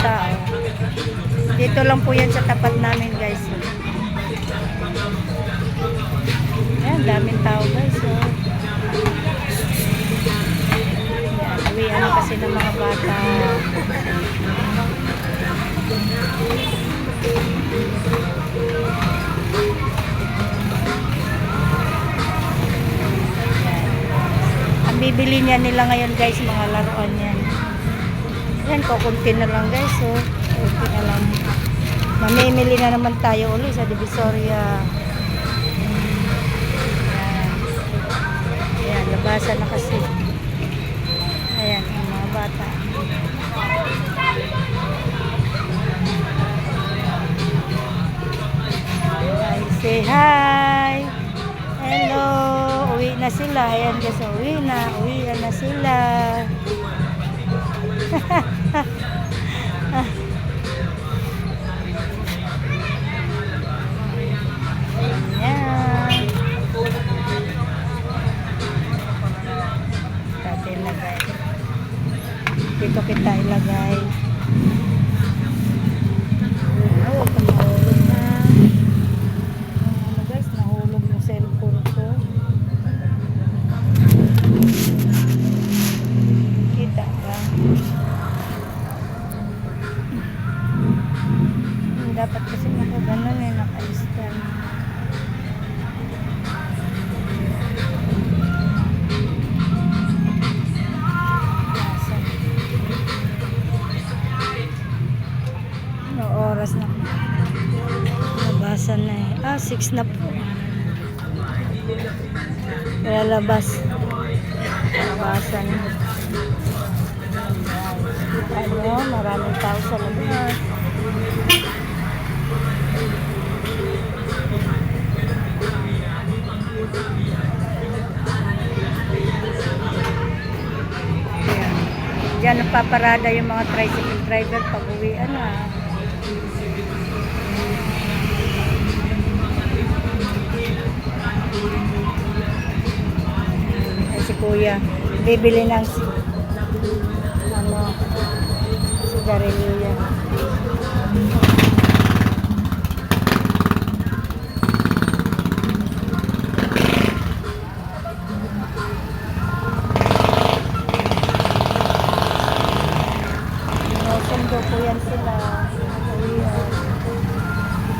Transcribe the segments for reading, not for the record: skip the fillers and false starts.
tao. Dito lang po yan sa tapat namin guys. Ayan, daming tao guys. So, ayan, uwian na kasi ng mga bata. Ang bibili niya nila ngayon guys, mga laruan yan. Yan, kukunti na lang guys. So, kukunti na lang. Mamimili na naman tayo ulit sa Divisoria. Ayan. Ayan, labasan na kasi. Ayan, ang mga bata. Hi, say hi. Hello. Uwi na sila. Ayan guys, uwi na sila. Ayan. Dati ilagay. Dito kita ilagay. Huwag ka mahulog na. Ano guys, nahulog yung cellphone ko. Kita ba? Dapat kasi nakaganon eh, naka-stand. Ano oras na? Labasan na eh. 6 na po. Lalabas. Labasan. Ano, maraming tao sa labas. Diyan nagpaparada yung mga tricycle driver pag uwian na. Ay, si kuya bibili ng ano, sigarilyo yan. Sundo po yan sila.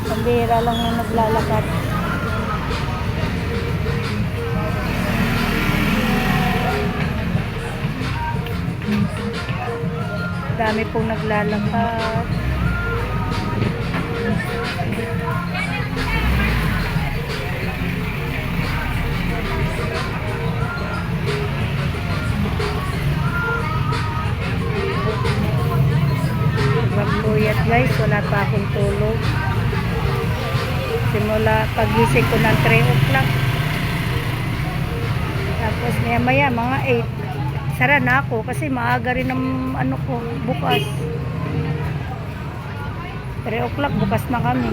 Pambira lang na naglalakad. Dami pong naglalakad. Puyat guys, wala pa akong tulog. Simula pagising ko ng 3 o'clock. Tapos maya maya mga 8. Sara na ako kasi maaga rin ang ano ko bukas. 3 o'clock bukas na kami.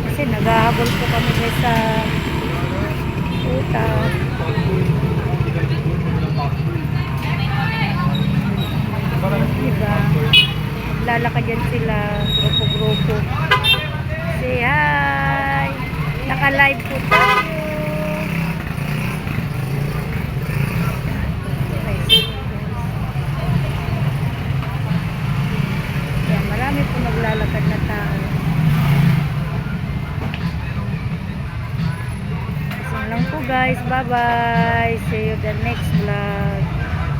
Kasi naghahabol po kami guys sa puta. Diba? Lalakad yan sila, grupo-grupo. Say hi! Naka-live po tayo. Yan, marami po naglalakad na tao. Kasi lang po guys. Bye-bye! See you the next vlog.